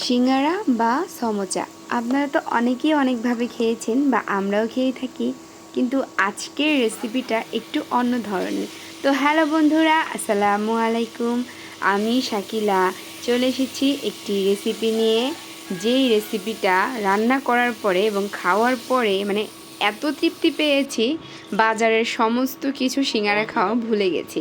সিঙ্গারা বা সমোচা আপনারা তো অনেকেই অনেকভাবে খেয়েছেন বা আমরাও খেয়ে থাকি, কিন্তু আজকের রেসিপিটা একটু অন্য ধরনের। তো হ্যালো বন্ধুরা, আসসালামু আলাইকুম। আমি শাকিলা চলে এসেছি একটি রেসিপি নিয়ে, যেই রেসিপিটা রান্না করার পরে এবং খাওয়ার পরে মানে এত তৃপ্তি পেয়েছি, বাজারের সমস্ত কিছু সিঙ্গারা খাওয়া ভুলে গেছি।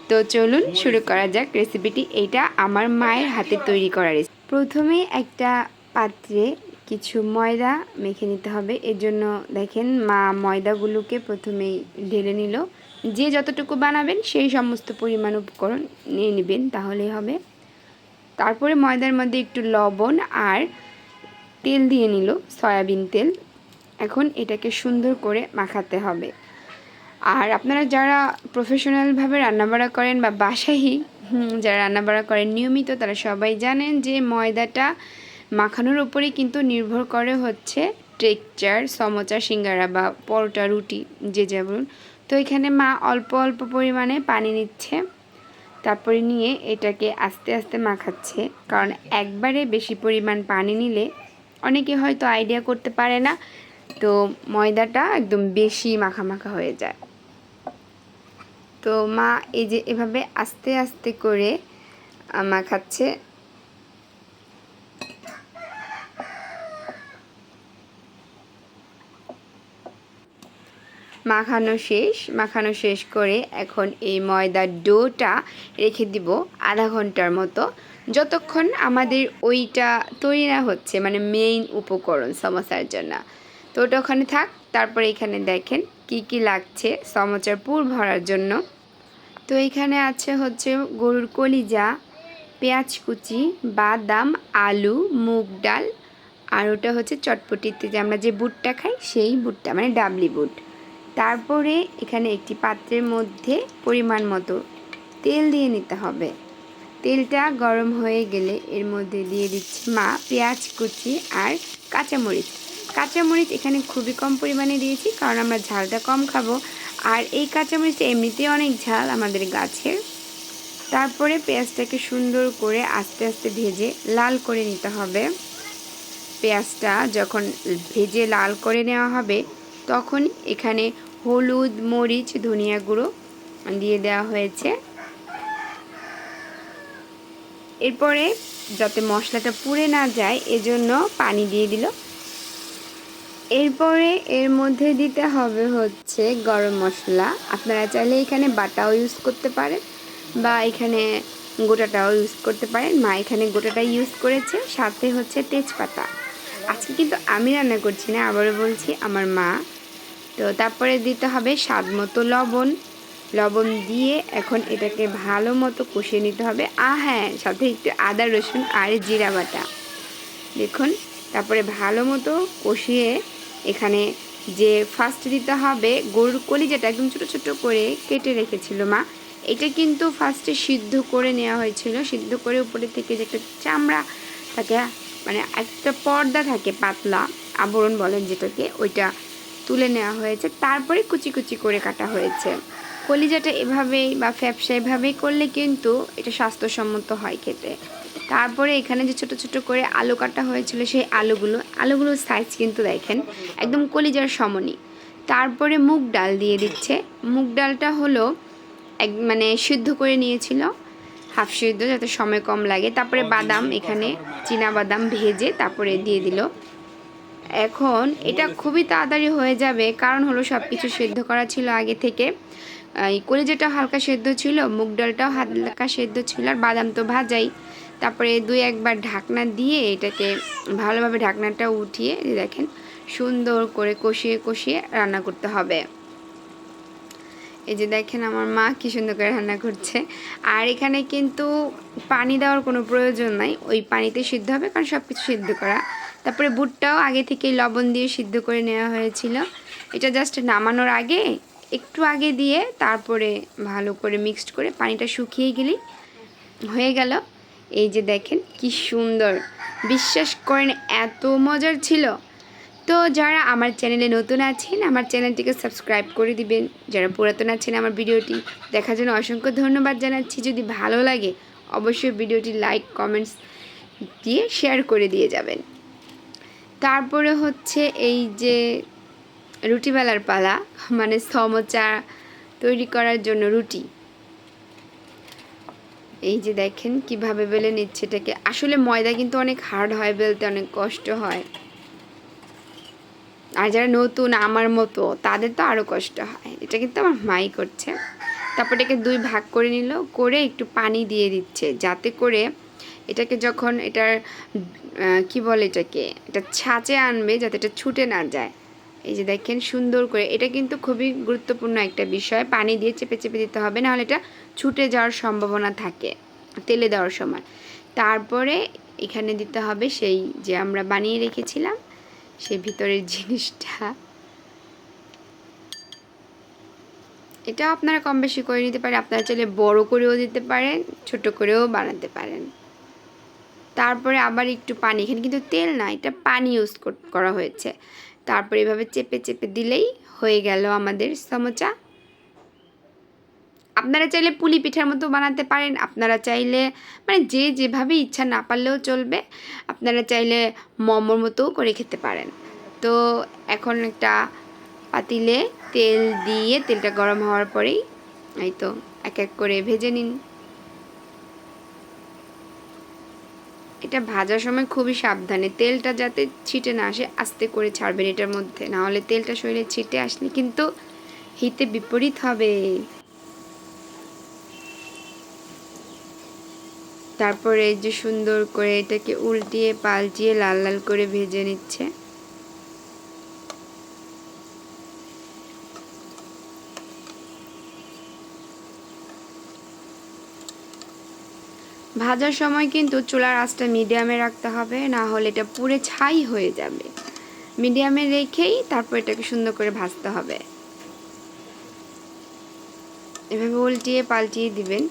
তো চলুন শুরু করা যাক রেসিপিটি। এটা আমার মায়ের হাতে তৈরি করা রেসিপি। প্রথমে একটা পাত্রে কিছু ময়দা মেখে নিতে হবে। এর জন্য দেখেন মা ময়দাগুলোকে প্রথমেই ঢেলে নিল। যে যতটুকু বানাবেন সেই সমস্ত পরিমাণ উপকরণ নিয়ে নেবেন, তাহলেই হবে। তারপরে ময়দার মধ্যে একটু লবণ আর তেল দিয়ে নিল, সয়াবিন তেল। এখন এটাকে সুন্দর করে মাখাতে হবে। আর আপনারা যারা প্রফেশনালভাবে রান্নাবাড়া করেন বা বাসায়ই যারা রান্নাবাড়া করেন নিয়মিত, তারা সবাই জানেন যে ময়দাটা মাখানোর উপরেই কিন্তু নির্ভর করে হচ্ছে টেক্সচার সমোচা, সিঙ্গারা বা পরোটা, রুটি, যে যেমন। তো এখানে মা অল্প অল্প পরিমাণে পানি নিচ্ছে, তারপরে নিয়ে এটাকে আস্তে আস্তে মাখাচ্ছে। কারণ একবারে বেশি পরিমাণ পানি নিলে অনেকে হয়তো আইডিয়া করতে পারে না, তো ময়দাটা একদম বেশি মাখা মাখা হয়ে যায়। তো মা এই যে এভাবে আস্তে আস্তে করে মাখাচ্ছে। মাখানো শেষ করে এখন এই ময়দার ডোটা রেখে দিব আধা ঘন্টার মতো, যতক্ষণ আমাদের ওইটা তৈরি না হচ্ছে, মানে মেইন উপকরণ সমোসার জন্য। তো ওটা ওখানে থাক। তারপরে এখানে দেখেন কি কি লাগছে সমোসার পুর ভরার জন্য। তো এখানে আছে হচ্ছে গরুর কলিজা, পেঁয়াজ কুচি, বাদাম, আলু, মুগ ডাল, আর ওটা হচ্ছে চটপটিতে যে আমরা যে বুটটা খাই সেই বুটটা, মানে ডাবলি বুট। তারপরে এখানে একটি পাত্রের মধ্যে পরিমাণ মতো তেল দিয়ে নিতে হবে। তেলটা গরম হয়ে গেলে এর মধ্যে দিয়ে দিচ্ছি মা পেঁয়াজ কুচি আর কাঁচামরিচ এখানে খুবই কম পরিমাণে দিয়েছি, কারণ আমরা ঝালটা কম খাবো। আর এই কাঁচামরিচটা এমনিতেই অনেক ঝাল আমাদের গাছের। তারপরে পেঁয়াজটাকে সুন্দর করে আস্তে আস্তে ভেজে লাল করে নিতে হবে। পেঁয়াজটা যখন ভেজে লাল করে নেওয়া হবে, তখন এখানে হলুদ, মরিচ, ধনিয়া গুঁড়ো দিয়ে দেওয়া হয়েছে। এরপরে যাতে মশলাটা পুড়ে না যায় এজন্য পানি দিয়ে দিল। এরপরে এর মধ্যে দিতে হবে হচ্ছে গরম মশলা। আপনারা চাইলে এখানে বাটাও ইউজ করতে পারেন বা এখানে গোটাটাও ইউজ করতে পারেন। মা এখানে গোটাটা ইউজ করেছে, সাথে হচ্ছে তেজপাতা। আজকে কিন্তু আমি রান্না করছি না, আবারও বলছি, আমার মা। তো তারপরে দিতে হবে স্বাদ মতো লবণ দিয়ে এখন এটাকে ভালো মতো কষিয়ে নিতে হবে। হ্যাঁ, সাথে একটু আদা, রসুন আর জিরা বাটা দেখুন। তারপরে ভালো মতো কষিয়ে এখানে যে ফার্স্ট দিতে হবে গরুর কলিজাটা একদম ছোটো ছোটো করে কেটে রেখেছিল মা। এটা কিন্তু ফার্স্টে সিদ্ধ করে নেওয়া হয়েছিল। সিদ্ধ করে উপরে থেকে যে একটা চামড়া থাকে, মানে একটা পর্দা থাকে, পাতলা আবরণ বলেন যেটাকে, ওইটা তুলে নেওয়া হয়েছে। তারপরে কুচি কুচি করে কাটা হয়েছে। কলিজাটা এভাবেই বা ফ্যাপসা এভাবেই করলে কিন্তু এটা স্বাস্থ্যসম্মত হয় খেতে। তারপরে এখানে যে ছোট ছোট করে আলু কাটা হয়েছিল, সেই আলুগুলোর সাইজ কিন্তু দেখেন একদম কলিজার সমনি। তারপরে মুগ ডাল দিয়ে দিচ্ছে। মুগ ডালটা হলো মানে সিদ্ধ করে নিয়েছিল, হাফ সিদ্ধ, যাতে সময় কম লাগে। তারপরে বাদাম, এখানে চীনা বাদাম ভেজে তারপরে দিয়ে দিল। এখন এটা খুবই তাড়াতাড়ি হয়ে যাবে, কারণ হলো সব কিছু সেদ্ধ করা ছিল আগে থেকে। এই কলিজাটা হালকা সেদ্ধ ছিল, মুগ ডালটাও হালকা সেদ্ধ ছিল, আর বাদাম তো ভাজাই। তারপরে দুই একবার ঢাকনা দিয়ে এটাকে ভালোভাবে ঢাকনাটা উঠিয়ে দেখেন সুন্দর করে কষিয়ে কষিয়ে রান্না করতে হবে। এই যে দেখেন আমার মা কি সুন্দর করে রান্না করছে। আর এখানে কিন্তু পানি দেওয়ার কোনো প্রয়োজন নাই, ওই পানিতে সিদ্ধ হবে, কারণ সব কিছু সিদ্ধ করা। তারপরে বুটটাও আগে থেকেই লবণ দিয়ে সিদ্ধ করে নেওয়া হয়েছিল। এটা জাস্ট নামানোর আগে একটু আগে দিয়ে তারপরে ভালো করে মিক্সড করে পানিটা শুকিয়ে গেলেই হয়ে গেল। এই যে দেখেন কি সুন্দর, বিশ্বাস করেন এত মজার ছিল। তো যারা আমার চ্যানেলে নতুন আছেন, আমার চ্যানেলটিকে সাবস্ক্রাইব করে দিবেন। যারা পুরাতন আছেন, আমার ভিডিওটি দেখার জন্য অসংখ্য ধন্যবাদ জানাচ্ছি। যদি ভালো লাগে অবশ্যই ভিডিওটি লাইক, কমেন্টস দিয়ে শেয়ার করে দিয়ে যাবেন। তারপরে হচ্ছে এই যে রুটি বেলার পালা, মানে সমোচা তৈরি করার জন্য রুটি। এই যে দেখেন কিভাবে বেলে নিচ্ছে এটাকে। আসলে ময়দা কিন্তু অনেক হার্ড হয়, বেলতে অনেক কষ্ট হয়, আর যারা নতুন আমার মতো তাদের তো আরও কষ্ট হয়। এটা কিন্তু আমার মাই করছে। তারপর এটাকে 2 ভাগ করে নিল, করে একটু পানি দিয়ে দিচ্ছে যাতে করে এটাকে যখন এটার কি বলে এটাকে, এটা ছাঁচে আনবে যাতে এটা ছুটে না যায়। এই যে দেখেন সুন্দর করে, এটা কিন্তু খুবই গুরুত্বপূর্ণ একটা বিষয়। পানি দিয়ে চেপে চেপে দিতে হবে, নাহলে এটা ছুটে যাওয়ার সম্ভাবনা থাকে তেলে দেওয়ার সময়। তারপরে এখানে দিতে হবে সেই যে আমরা বানিয়ে রেখেছিলাম সেই ভিতরের জিনিসটা। এটা আপনারা কম বেশি করে নিতে পারেন, আপনারা চাইলে বড় করেও দিতে পারেন, ছোট করেও বানাতে পারেন। তারপরে আবার একটু পানি, এখানে কিন্তু তেল না, এটা পানি ইউজ করা হয়েছে। তারপরে এভাবে চেপে চেপে দিলেই হয়ে গেল আমাদের সমোচা। আপনারা চাইলে পুলি পিঠার মতো বানাতে পারেন, আপনারা চাইলে মানে যে যেভাবে ইচ্ছা, না পারলেও চলবে, আপনারা চাইলে মোমোর মতোও করে খেতে পারেন। তো এখন একটা পাতিলে তেল দিয়ে, তেলটা গরম হওয়ার পরেই এই তো এক এক করে ভেজে নিন। এটা ভাজার সময় খুবই সাবধানে, তেলটা যাতে ছিটে না আসে আস্তে করে ছাড়বেন এটার মধ্যে, না হলে তেলটা শরীরে ছিটে আসলে কিন্তু হিতে বিপরীত হবে। তারপরে এই যে সুন্দর করে এটাকে উল্টিয়ে পাল্টিয়ে লাল লাল করে ভেজে নিচ্ছে। ভাজার সময় কিন্তু চুলার আঁচটা মিডিয়ামে রাখতে হবে, না হলে এটা পুড়ে ছাই হয়ে যাবে। মিডিয়ামে রেখেই তারপর এটাকে সুন্দর করে ভাজতে হবে। এভাবে উল্টিয়ে পাল্টিয়ে দিবেন।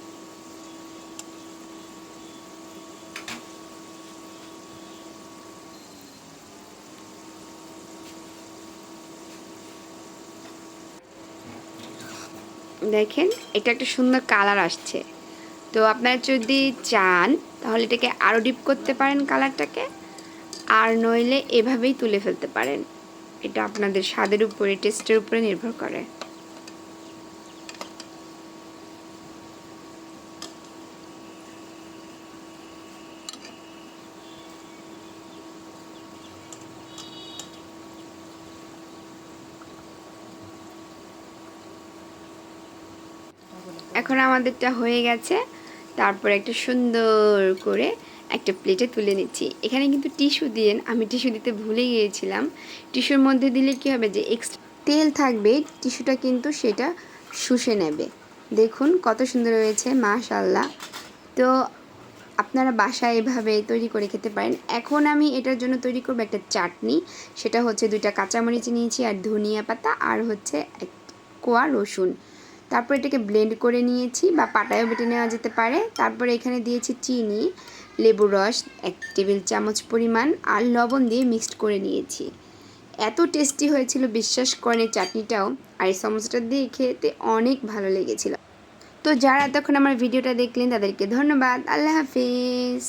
দেখেন এটা একটা সুন্দর কালার আসছে। তো আপনারা যদি চান তাহলে এটাকে আরও ডিপ করতে পারেন কালারটাকে, আর নইলে এভাবেই তুলে ফেলতে পারেন। এটা আপনাদের স্বাদের উপরে, টেস্টের উপরে নির্ভর করে। এখন আমাদেরটা হয়ে গেছে। তারপর একটা সুন্দর করে একটা প্লেটে তুলে নিচ্ছি। এখানে কিন্তু টিস্যু দিয়েন, আমি টিস্যু দিতে ভুলে গিয়েছিলাম। টিস্যুর মধ্যে দিলে কী হবে, যে এক্সট্রা তেল থাকবে টিস্যুটা কিন্তু সেটা শুষে নেবে। দেখুন কত সুন্দর হয়েছে, মাশাআল্লাহ। তো আপনারা বাসায় এভাবে তৈরি করে খেতে পারেন। এখন আমি এটার জন্য তৈরি করব একটা চাটনি। সেটা হচ্ছে 2টা কাঁচামরিচ নিয়েছি, আর ধনিয়া পাতা, আর হচ্ছে 1 কোয়া রসুন। তারপর এটাকে ব্লেন্ড করে নিয়েছি, বা পাটায়ও বেটে নেওয়া যেতে পারে। তারপরে এখানে দিয়েছি চিনি, লেবুর রস 1 টেবিল চামচ পরিমাণ, আর লবণ দিয়ে মিক্সড করে নিয়েছি। এত টেস্টি হয়েছিল বিশ্বাস করেন এই চাটনিটাও, আর এই সমোসাটা দিয়ে খেতে অনেক ভালো লেগেছিল। তো যারা এতক্ষণ আমার ভিডিওটা দেখলেন তাদেরকে ধন্যবাদ। আল্লাহ হাফিজ।